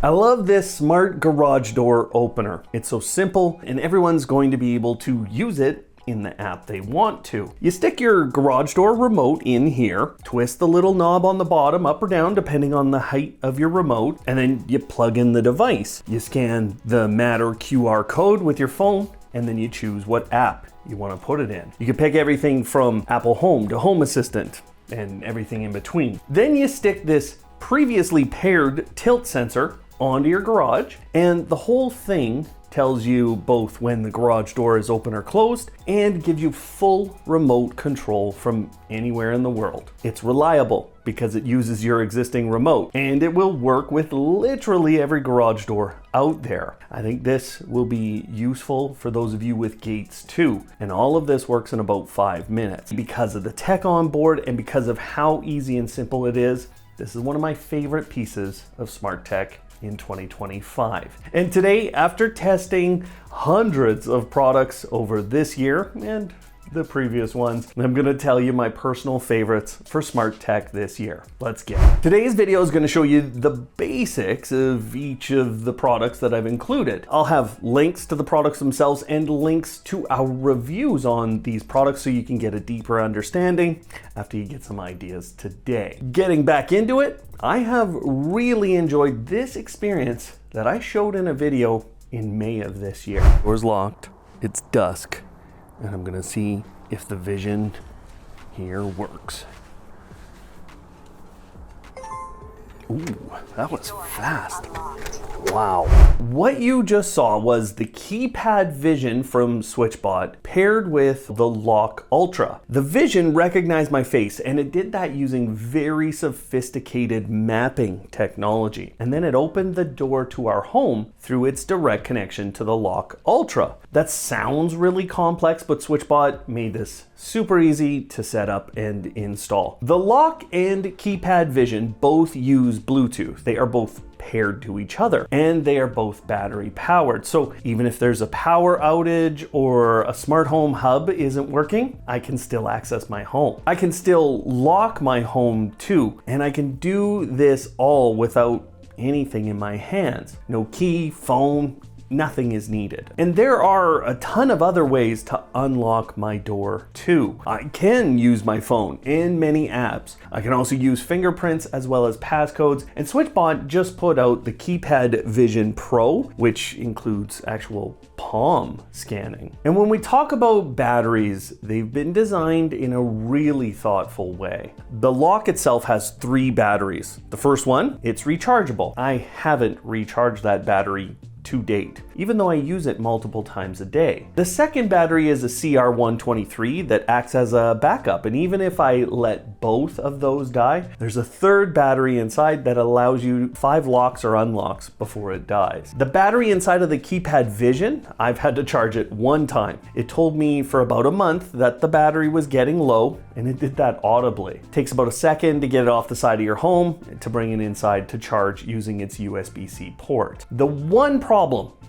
I love this smart garage door opener. It's so simple and everyone's going to be able to use it in the app they want to. You stick your garage door remote in here, twist the little knob on the bottom up or down depending on the height of your remote, and then you plug in the device. You scan the Matter QR code with your phone, and then you choose what app you want to put it in. You can pick everything from Apple Home to Home Assistant and everything in between. Then you stick this previously paired tilt sensor onto your garage, and the whole thing tells you both when the garage door is open or closed and gives you full remote control from anywhere in the world. It's reliable because it uses your existing remote, and it will work with literally every garage door out there. I think this will be useful for those of you with gates too. And all of this works in about 5 minutes. Because of the tech on board and because of how easy and simple it is, this is one of my favorite pieces of smart tech in 2025. And today, after testing hundreds of products over this year and the previous ones, I'm gonna tell you my personal favorites for smart tech this year. Let's get it. Today's video is gonna show you the basics of each of the products that I've included. I'll have links to the products themselves and links to our reviews on these products so you can get a deeper understanding after you get some ideas today. Getting back into it, I have really enjoyed this experience that I showed in a video in May of this year. Door's locked, it's dusk, and I'm gonna see if the vision here works. Ooh, that was fast. Wow. What you just saw was the keypad vision from SwitchBot paired with the Lock Ultra. The vision recognized my face, and it did that using very sophisticated mapping technology. And then it opened the door to our home through its direct connection to the Lock Ultra. That sounds really complex, but SwitchBot made this super easy to set up and install. The lock and keypad vision both use Bluetooth. They are both paired to each other, and they are both battery powered. So even if there's a power outage or a smart home hub isn't working, I can still access my home. I can still lock my home too, and I can do this all without anything in my hands. No key, phone, nothing is needed. And there are a ton of other ways to unlock my door too. I can use my phone and many apps. I can also use fingerprints as well as passcodes, and SwitchBot just put out the Keypad Vision Pro, which includes actual palm scanning. And when we talk about batteries, they've been designed in a really thoughtful way. The lock itself has 3 batteries. The first one, it's rechargeable. I haven't recharged that battery to date, even though I use it multiple times a day. The second battery is a CR123 that acts as a backup, and even if I let both of those die, there's a third battery inside that allows you 5 locks or unlocks before it dies. The battery inside of the Keypad Vision, I've had to charge it 1 time. It told me for about a month that the battery was getting low, and it did that audibly. It takes about a second to get it off the side of your home to bring it inside to charge using its USB-C port. The one problem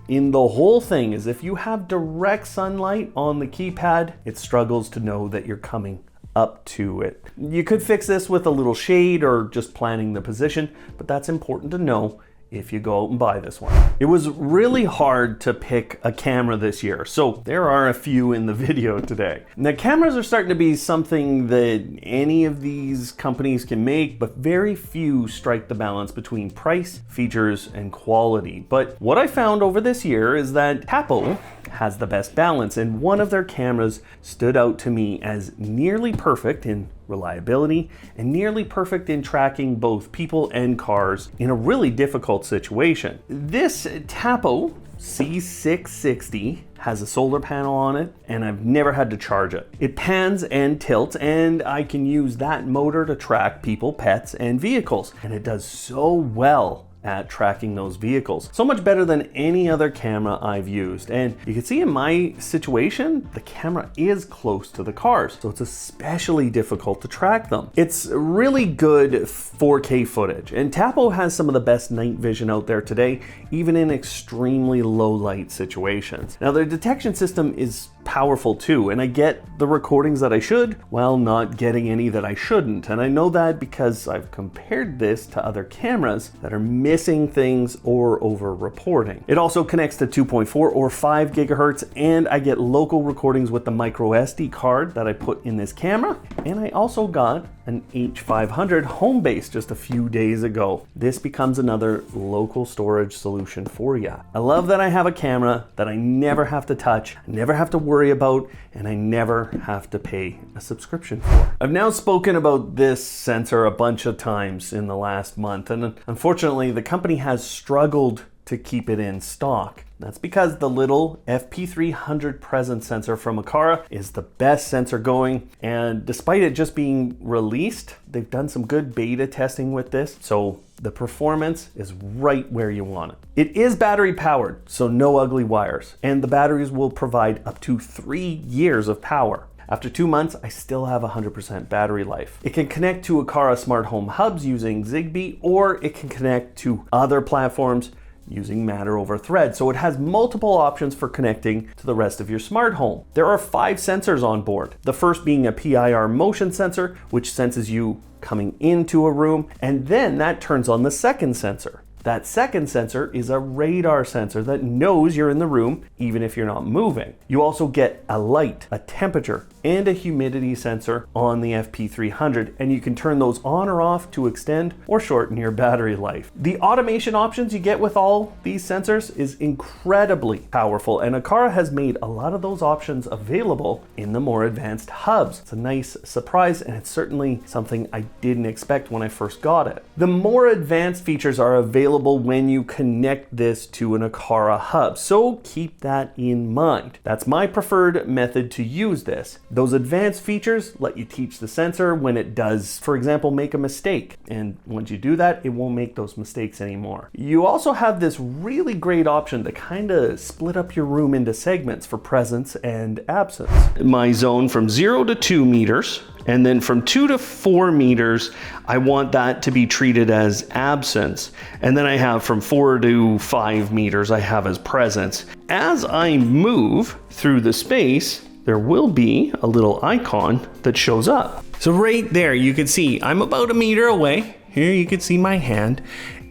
in the whole thing is if you have direct sunlight on the keypad, it struggles to know that you're coming up to it. You could fix this with a little shade or just planning the position, but that's important to know if you go out and buy this one. It was really hard to pick a camera this year, so there are a few in the video today. Now, cameras are starting to be something that any of these companies can make, but very few strike the balance between price, features, and quality. But what I found over this year is that Tapo has the best balance, and one of their cameras stood out to me as nearly perfect in reliability and nearly perfect in tracking both people and cars in a really difficult situation. This Tapo C660 has a solar panel on it, and I've never had to charge it. It pans and tilts, and I can use that motor to track people, pets, and vehicles. And it does so well at tracking those vehicles. So much better than any other camera I've used. And you can see in my situation, the camera is close to the cars, so it's especially difficult to track them. It's really good 4K footage, and Tapo has some of the best night vision out there today, even in extremely low light situations. Now, their detection system is powerful too, and I get the recordings that I should while not getting any that I shouldn't. And I know that because I've compared this to other cameras that are missing missing things or over reporting. It also connects to 2.4 or 5 gigahertz, and I get local recordings with the micro SD card that I put in this camera. And I also got an H500 home base just a few days ago. This becomes another local storage solution for you. I love that I have a camera that I never have to touch, I never have to worry about, and I never have to pay a subscription for. I've now spoken about this sensor a bunch of times in the last month, and unfortunately the company has struggled to keep it in stock. That's because the little FP300 presence sensor from Aqara is the best sensor going, and despite it just being released, they've done some good beta testing with this, so the performance is right where you want it. It is battery powered, so no ugly wires, and the batteries will provide up to 3 years of power. After 2 months, I still have 100% battery life. It can connect to Aqara smart home hubs using Zigbee, or it can connect to other platforms using Matter over Thread. So it has multiple options for connecting to the rest of your smart home. There are 5 sensors on board. The first being a PIR motion sensor, which senses you coming into a room, and then that turns on the second sensor. That second sensor is a radar sensor that knows you're in the room even if you're not moving. You also get a light, a temperature, and a humidity sensor on the FP300, and you can turn those on or off to extend or shorten your battery life. The automation options you get with all these sensors is incredibly powerful, and Aqara has made a lot of those options available in the more advanced hubs. It's a nice surprise, and it's certainly something I didn't expect when I first got it. The more advanced features are available when you connect this to an Aqara hub, so keep that in mind. That's my preferred method to use this. Those advanced features let you teach the sensor when it does, for example, make a mistake. And once you do that, it won't make those mistakes anymore. You also have this really great option to kind of split up your room into segments for presence and absence. My zone from 0 to 2 meters, and then from 2 to 4 meters, I want that to be treated as absence. And then I have from 4 to 5 meters, I have as presence. As I move through the space, there will be a little icon that shows up. So right there, you can see I'm about a meter away. Here you can see my hand,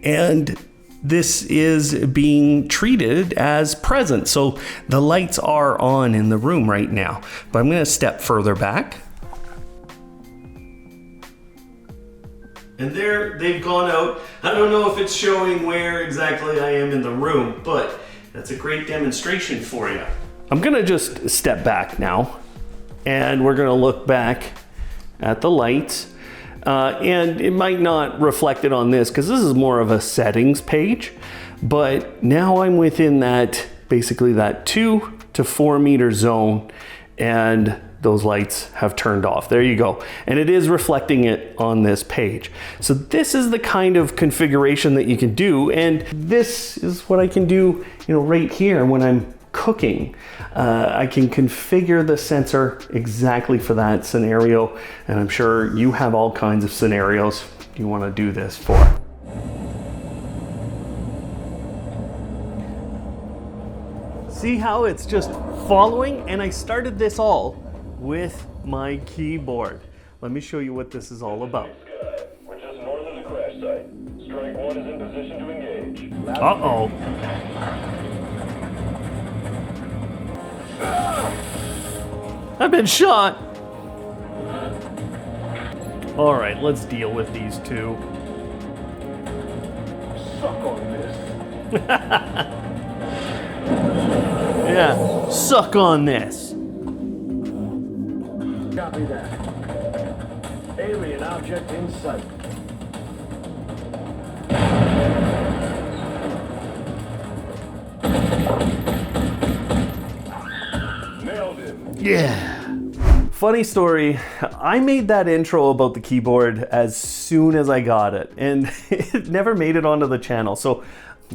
and this is being treated as present. So the lights are on in the room right now, but I'm gonna step further back. And there they've gone out. I don't know if it's showing where exactly I am in the room, but that's a great demonstration for you. I'm gonna just step back now, and we're gonna look back at the lights. And it might not reflect it on this because this is more of a settings page, but now I'm within that, basically that 2 to 4 meter zone, and those lights have turned off. There you go. And it is reflecting it on this page. So this is the kind of configuration that you can do. And this is what I can do, right here when I'm cooking. I can configure the sensor exactly for that scenario. And I'm sure you have all kinds of scenarios you want to do this for. See how it's just following? And I started this all with my keyboard. Let me show you what this is all about. We're just north of the crash site. Strike 1 is in position to engage. Uh-oh. I've been shot. All right, let's deal with these two. Suck on this. Yeah, suck on this. Copy that. Alien object in sight. Nailed it. Yeah. Funny story, I made that intro about the keyboard as soon as I got it, and it never made it onto the channel, so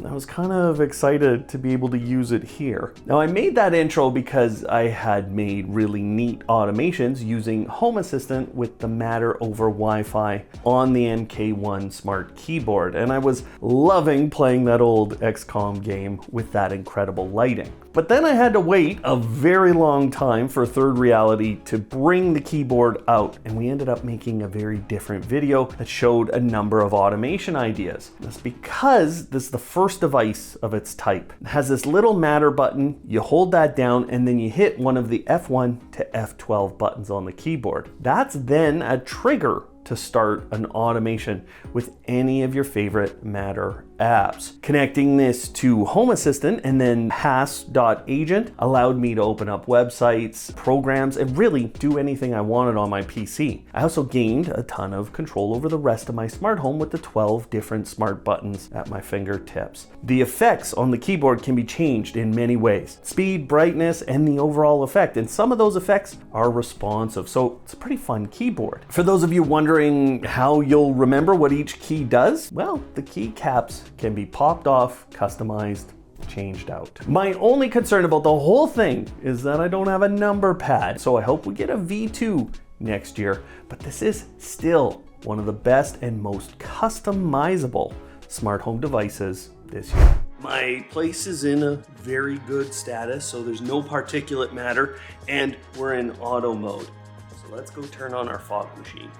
I was kind of excited to be able to use it here. Now, I made that intro because I had made really neat automations using Home Assistant with the Matter over Wi-Fi on the MK1 smart keyboard, and I was loving playing that old XCOM game with that incredible lighting. But then I had to wait a very long time for Third Reality to bring the keyboard out, and we ended up making a very different video that showed a number of automation ideas. That's because this is the first device of its type. It has this little matter button, you hold that down, and then you hit one of the F1 to F12 buttons on the keyboard. That's then a trigger to start an automation with any of your favorite Matter apps. Connecting this to Home Assistant and then Pass.agent allowed me to open up websites, programs, and really do anything I wanted on my PC. I also gained a ton of control over the rest of my smart home with the 12 different smart buttons at my fingertips. The effects on the keyboard can be changed in many ways. Speed, brightness, and the overall effect. And some of those effects are responsive, so it's a pretty fun keyboard. For those of you wondering how you'll remember what each key does, well, the keycaps can be popped off, customized, changed out. My only concern about the whole thing is that I don't have a number pad, so I hope we get a V2 next year, but this is still one of the best and most customizable smart home devices this year. My place is in a very good status, so there's no particulate matter, and we're in auto mode. So let's go turn on our fog machine.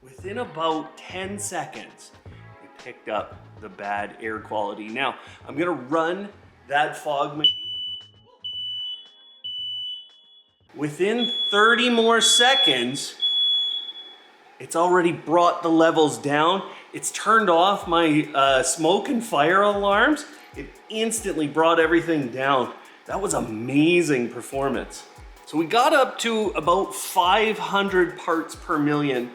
Within about 10 seconds, it picked up the bad air quality. Now, I'm gonna run that fog machine. Within 30 more seconds, it's already brought the levels down. It's turned off my smoke and fire alarms. It instantly brought everything down. That was amazing performance. So we got up to about 500 parts per million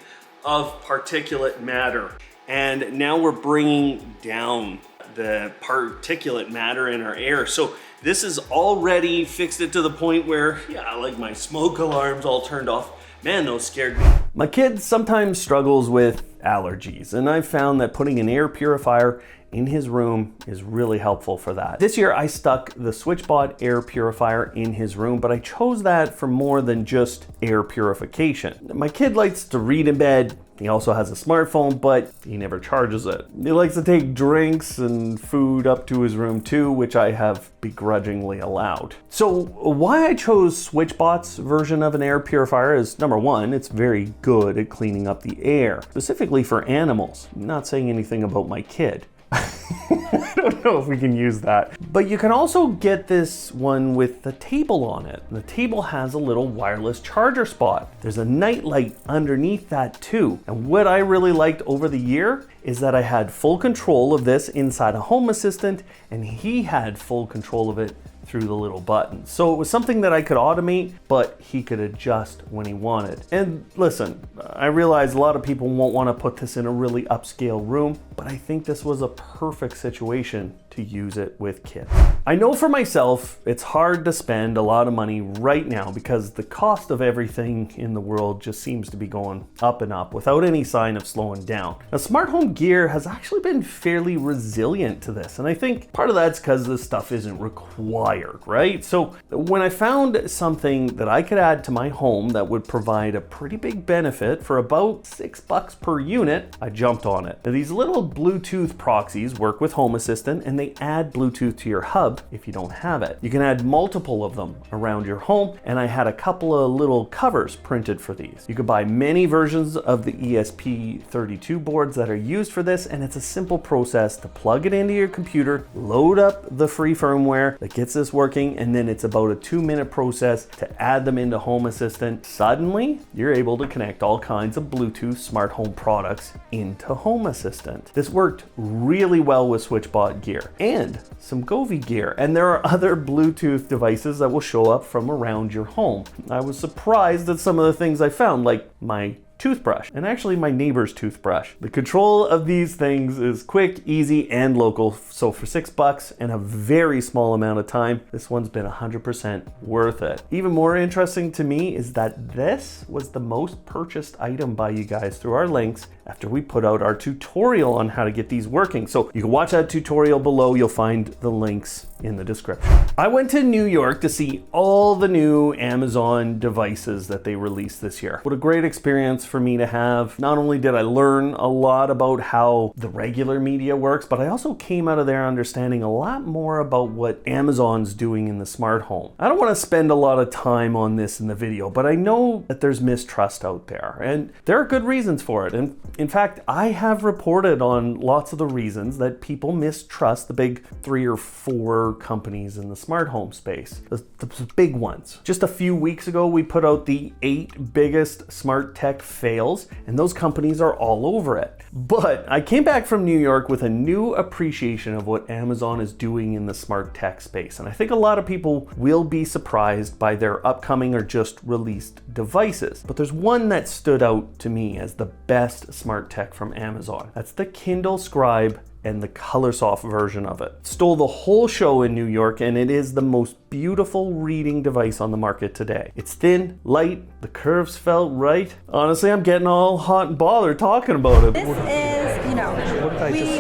of particulate matter. And now we're bringing down the particulate matter in our air. So this is already fixed it to the point where, yeah, like my smoke alarms all turned off. Man, those scared me. My kid sometimes struggles with allergies, and I've found that putting an air purifier in his room is really helpful for that. This year I stuck the SwitchBot air purifier in his room, but I chose that for more than just air purification. My kid likes to read in bed. He also has a smartphone, but he never charges it. He likes to take drinks and food up to his room too, which I have begrudgingly allowed. So why I chose SwitchBot's version of an air purifier is, number one, it's very good at cleaning up the air, specifically for animals. I'm not saying anything about my kid. I don't know if we can use that. But you can also get this one with the table on it. The table has a little wireless charger spot. There's a night light underneath that too. And what I really liked over the year is that I had full control of this inside a Home Assistant, and he had full control of it through the little button. So it was something that I could automate, but he could adjust when he wanted. And listen, I realize a lot of people won't want to put this in a really upscale room, but I think this was a perfect situation to use it with kids. I know for myself, it's hard to spend a lot of money right now because the cost of everything in the world just seems to be going up and up without any sign of slowing down. Now, smart home gear has actually been fairly resilient to this, and I think part of that's because this stuff isn't required, right? So when I found something that I could add to my home that would provide a pretty big benefit for about $6 per unit, I jumped on it. Now, these little Bluetooth proxies work with Home Assistant, and they add Bluetooth to your hub if you don't have it. You can add multiple of them around your home, and I had a couple of little covers printed for these. You could buy many versions of the ESP32 boards that are used for this, and it's a simple process to plug it into your computer, load up the free firmware that gets this working, and then it's about a 2-minute process to add them into Home Assistant. Suddenly, you're able to connect all kinds of Bluetooth smart home products into Home Assistant. This worked really well with SwitchBot gear and some Govee gear, and there are other Bluetooth devices that will show up from around your home. I was surprised at some of the things I found, like my toothbrush, and actually my neighbor's toothbrush. The control of these things is quick, easy, and local. So for $6 and a very small amount of time, this one's been 100% worth it. Even more interesting to me is that this was the most purchased item by you guys through our links after we put out our tutorial on how to get these working. So you can watch that tutorial below. You'll find the links in the description. I went to New York to see all the new Amazon devices that they released this year. What a great experience for me to have. Not only did I learn a lot about how the regular media works, but I also came out of there understanding a lot more about what Amazon's doing in the smart home. I don't want to spend a lot of time on this in the video, but I know that there's mistrust out there, and there are good reasons for it. And in fact, I have reported on lots of the reasons that people mistrust the big 3 or 4 companies in the smart home space, the big ones. Just a few weeks ago, we put out the 8 biggest smart tech fails, and those companies are all over it. But I came back from New York with a new appreciation of what Amazon is doing in the smart tech space, and I think a lot of people will be surprised by their upcoming or just released devices. But there's one that stood out to me as the best smart tech from Amazon. That's the Kindle Scribe and the ColorSoft version of it. Stole the whole show in New York, and it is the most beautiful reading device on the market today. It's thin, light, the curves felt right. Honestly, I'm getting all hot and bothered talking about it. This is,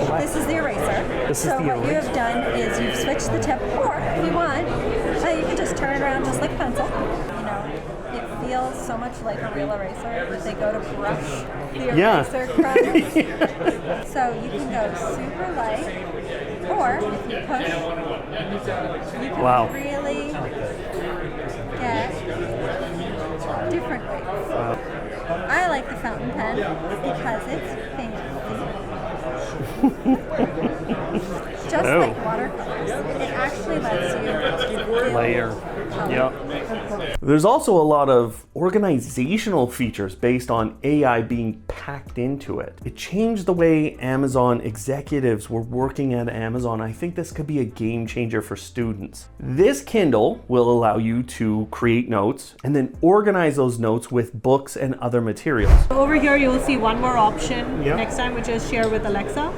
this is the eraser. So what you have done is you've switched the tip, or if you want, you can just turn it around just like a pencil. It feels so much like a real eraser that they go to brush the eraser crumbs. So you can go super light, or if you push, you can really get different weights. I like the fountain pen because it's fancy. Just like watercolors, it actually lets you layer. Yep. There's also a lot of organizational features based on AI being packed into it. It changed the way Amazon executives were working at Amazon. I think this could be a game changer for students. This Kindle will allow you to create notes and then organize those notes with books and other materials. Over here you will see one more option next time, which is share with Alexa.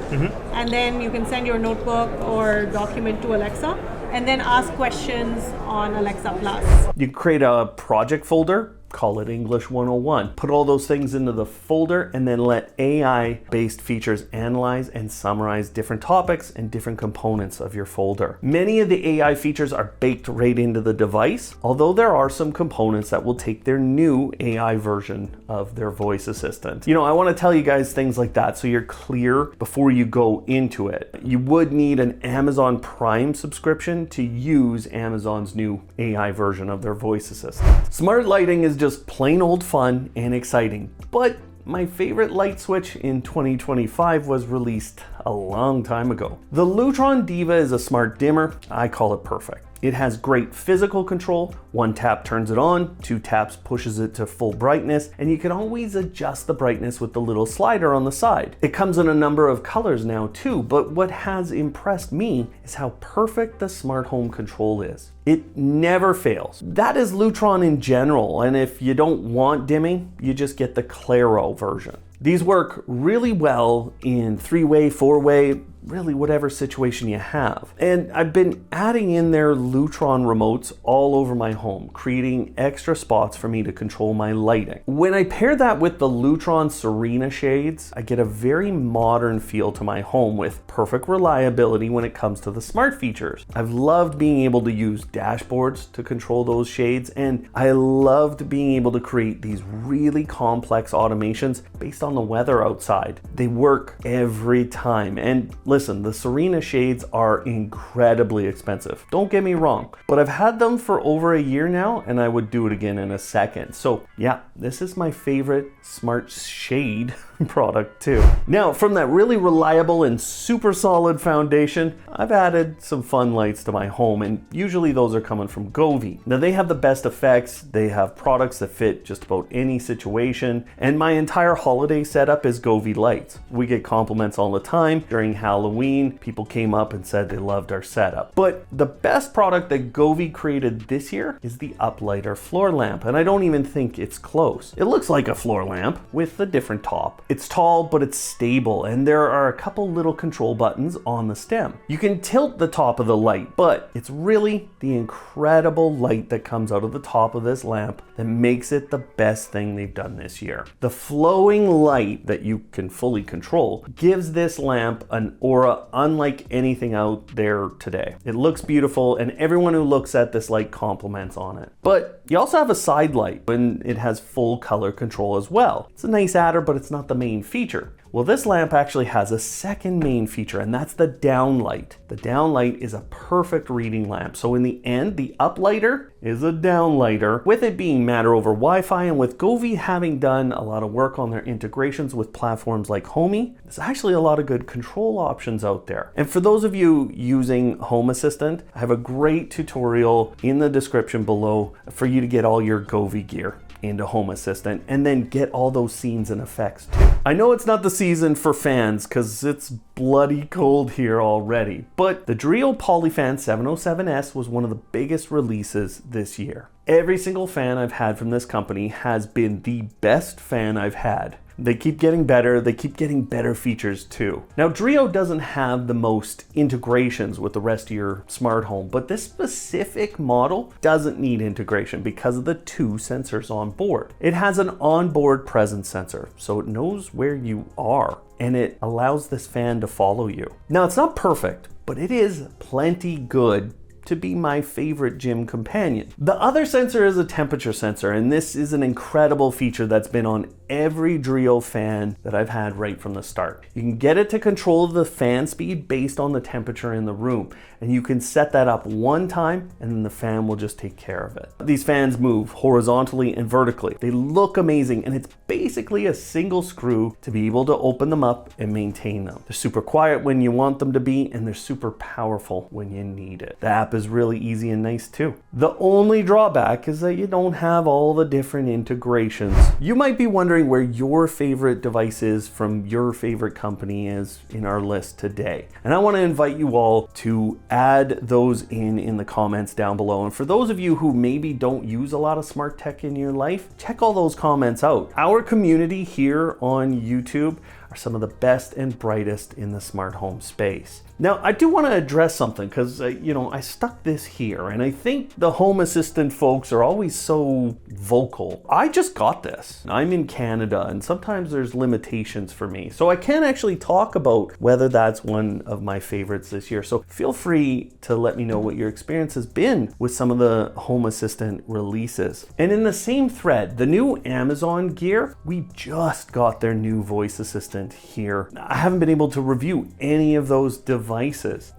And then you can send your notebook or document to Alexa and then ask questions on Alexa Plus. You create a project folder, call it English 101. Put all those things into the folder and then let AI-based features analyze and summarize different topics and different components of your folder. Many of the AI features are baked right into the device, although there are some components that will take their new AI version of their voice assistant. I want to tell you guys things like that so you're clear before you go into it. You would need an Amazon Prime subscription to use Amazon's new AI version of their voice assistant. Smart lighting is just plain old fun and exciting, but my favorite light switch in 2025 was released a long time ago. The Lutron Diva is a smart dimmer. I call it perfect. It has great physical control. 1 tap turns it on, 2 taps pushes it to full brightness, and you can always adjust the brightness with the little slider on the side. It comes in a number of colors now too, but what has impressed me is how perfect the smart home control is. It never fails. That is Lutron in general, and if you don't want dimming, you just get the Claro version. These work really well in 3-way, 4-way, really whatever situation you have. And I've been adding in their Lutron remotes all over my home, creating extra spots for me to control my lighting. When I pair that with the Lutron Serena shades, I get a very modern feel to my home with perfect reliability when it comes to the smart features. I've loved being able to use dashboards to control those shades, and I loved being able to create these really complex automations based on the weather outside. They work every time, and listen, the Serena shades are incredibly expensive. Don't get me wrong, but I've had them for over a year now and I would do it again in a second. So yeah, this is my favorite smart shade product too. Now, from that really reliable and super solid foundation, I've added some fun lights to my home, and usually those are coming from Govee. Now, they have the best effects, they have products that fit just about any situation, and my entire holiday setup is Govee lights. We get compliments all the time during Halloween Halloween, people came up and said they loved our setup. But the best product that Govee created this year is the Uplighter floor lamp, and I don't even think it's close. It looks like a floor lamp with a different top. It's tall, but it's stable, and there are a couple little control buttons on the stem. You can tilt the top of the light, but it's really the incredible light that comes out of the top of this lamp that makes it the best thing they've done this year. The flowing light that you can fully control gives this lamp an aura unlike anything out there today. It looks beautiful, and everyone who looks at this light compliments on it. But you also have a side light, and it has full color control as well. It's a nice adder, but it's not the main feature. Well, this lamp actually has a second main feature, and that's the downlight. The downlight is a perfect reading lamp. So in the end, the Uplighter is a downlighter, with it being Matter over Wi-Fi, and with Govee having done a lot of work on their integrations with platforms like Homey, there's actually a lot of good control options out there. And for those of you using Home Assistant, I have a great tutorial in the description below for you to get all your Govee gear into Home Assistant and then get all those scenes and effects too. I know it's not the season for fans because it's bloody cold here already, but the Drio Polyfan 707S was one of the biggest releases this year. Every single fan I've had from this company has been the best fan I've had. They keep getting better, they keep getting better features too. Now, Drio doesn't have the most integrations with the rest of your smart home, but this specific model doesn't need integration because of the 2 sensors on board. It has an onboard presence sensor, so it knows where you are, and it allows this fan to follow you. Now, it's not perfect, but it is plenty good to be my favorite gym companion. The other sensor is a temperature sensor, and this is an incredible feature that's been on every Drio fan that I've had right from the start. You can get it to control the fan speed based on the temperature in the room, and you can set that up one time and then the fan will just take care of it. These fans move horizontally and vertically. They look amazing, and it's basically a single screw to be able to open them up and maintain them. They're super quiet when you want them to be, and they're super powerful when you need it. The app is really easy and nice too. The only drawback is that you don't have all the different integrations. You might be wondering where your favorite device is from your favorite company is in our list today. And I want to invite you all to add those in the comments down below. And for those of you who maybe don't use a lot of smart tech in your life, check all those comments out. Our community here on YouTube are some of the best and brightest in the smart home space. Now, I do want to address something because, I stuck this here, and I think the Home Assistant folks are always so vocal. I just got this. I'm in Canada, and sometimes there's limitations for me. So I can't actually talk about whether that's one of my favorites this year. So feel free to let me know what your experience has been with some of the Home Assistant releases. And in the same thread, the new Amazon gear, we just got their new voice assistant here. I haven't been able to review any of those devices.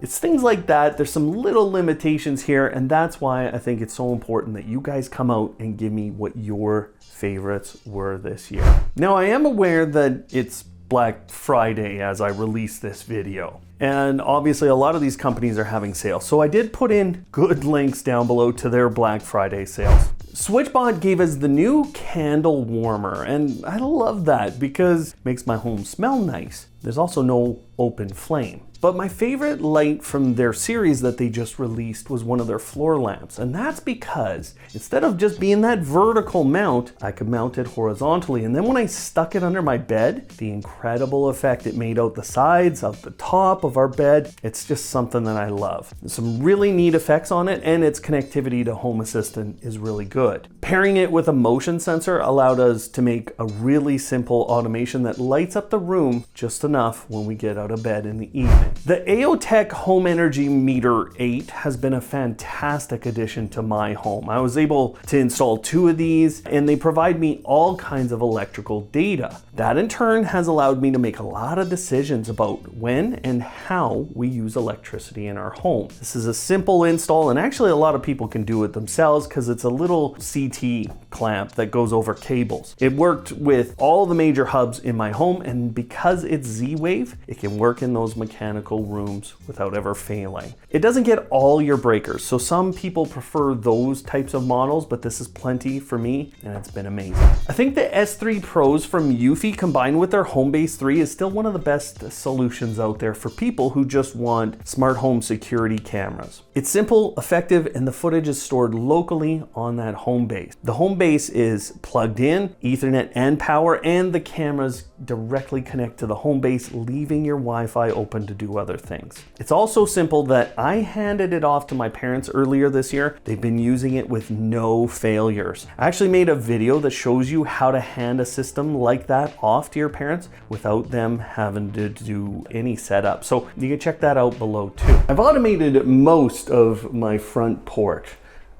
It's things like that. There's some little limitations here, and that's why I think it's so important that you guys come out and give me what your favorites were this year. Now, I am aware that it's Black Friday as I release this video, and obviously a lot of these companies are having sales, so I did put in good links down below to their Black Friday sales. SwitchBot gave us the new candle warmer, and I love that because it makes my home smell nice. There's also no open flame. But my favorite light from their series that they just released was one of their floor lamps. And that's because instead of just being that vertical mount, I could mount it horizontally. And then when I stuck it under my bed, the incredible effect it made out the sides, out the top of our bed, it's just something that I love. There's some really neat effects on it, and its connectivity to Home Assistant is really good. Pairing it with a motion sensor allowed us to make a really simple automation that lights up the room just enough when we get out of bed in the evening. The AOTech Home Energy Meter 8 has been a fantastic addition to my home. I was able to install 2 of these, and they provide me all kinds of electrical data. That in turn has allowed me to make a lot of decisions about when and how we use electricity in our home. This is a simple install, and actually a lot of people can do it themselves because it's a little CT clamp that goes over cables. It worked with all the major hubs in my home, and because it's Z-Wave, it can work in those mechanical rooms without ever failing. It doesn't get all your breakers, so some people prefer those types of models, but this is plenty for me, and it's been amazing. I think the S3 Pros from Eufy combined with their Homebase 3 is still one of the best solutions out there for people who just want smart home security cameras. It's simple, effective, and the footage is stored locally on that home base. The home base is plugged in, Ethernet and power, and the cameras directly connect to the home base, leaving your Wi-Fi open to do other things. It's also simple that I handed it off to my parents earlier this year. They've been using it with no failures. I actually made a video that shows you how to hand a system like that off to your parents without them having to do any setup. So you can check that out below too. I've automated most of my front porch.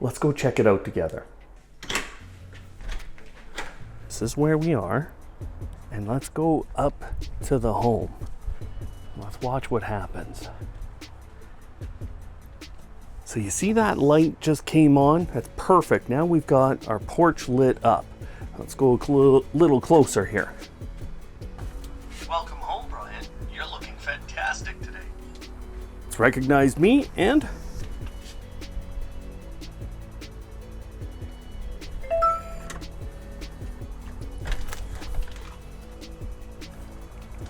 Let's go check it out together. This is where we are, and let's go up to the home. Let's watch what happens. So you see that light just came on? That's perfect. Now we've got our porch lit up. Let's go a little closer here. Welcome home, Brian. You're looking fantastic today. It's recognized me and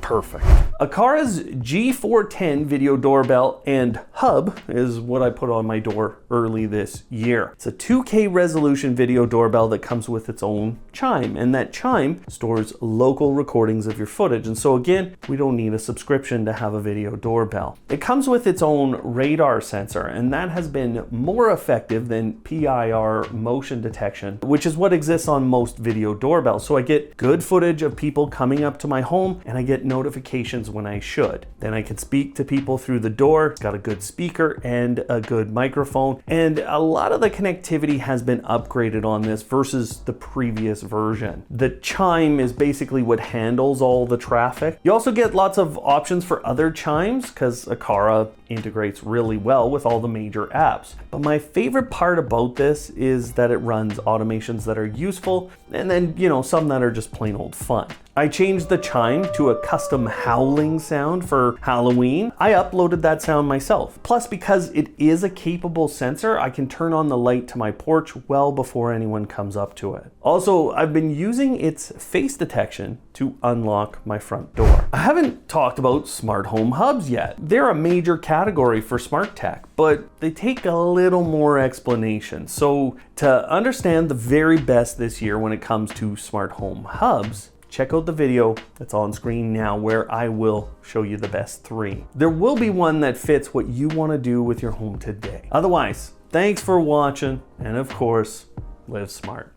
perfect. Akara's G410 video doorbell and hub is what I put on my door early this year. It's a 2K resolution video doorbell that comes with its own chime, and that chime stores local recordings of your footage. And so again, we don't need a subscription to have a video doorbell. It comes with its own radar sensor, and that has been more effective than PIR motion detection, which is what exists on most video doorbells. So I get good footage of people coming up to my home, and I get notifications when I should. Then I can speak to people through the door. It's got a good speaker and a good microphone, and a lot of the connectivity has been upgraded on this versus the previous version. The chime is basically what handles all the traffic. You also get lots of options for other chimes because Akara integrates really well with all the major apps. But my favorite part about this is that it runs automations that are useful, and then, you know, some that are just plain old fun. I changed the chime to a custom howling sound for Halloween. I uploaded that sound myself. Plus, because it is a capable sensor, I can turn on the light to my porch well before anyone comes up to it. Also, I've been using its face detection to unlock my front door. I haven't talked about smart home hubs yet. They're a major category for smart tech, but they take a little more explanation. So to understand the very best this year when it comes to smart home hubs, check out the video that's on screen now where I will show you the best 3. There will be one that fits what you want to do with your home today. Otherwise, thanks for watching, and of course, live smart.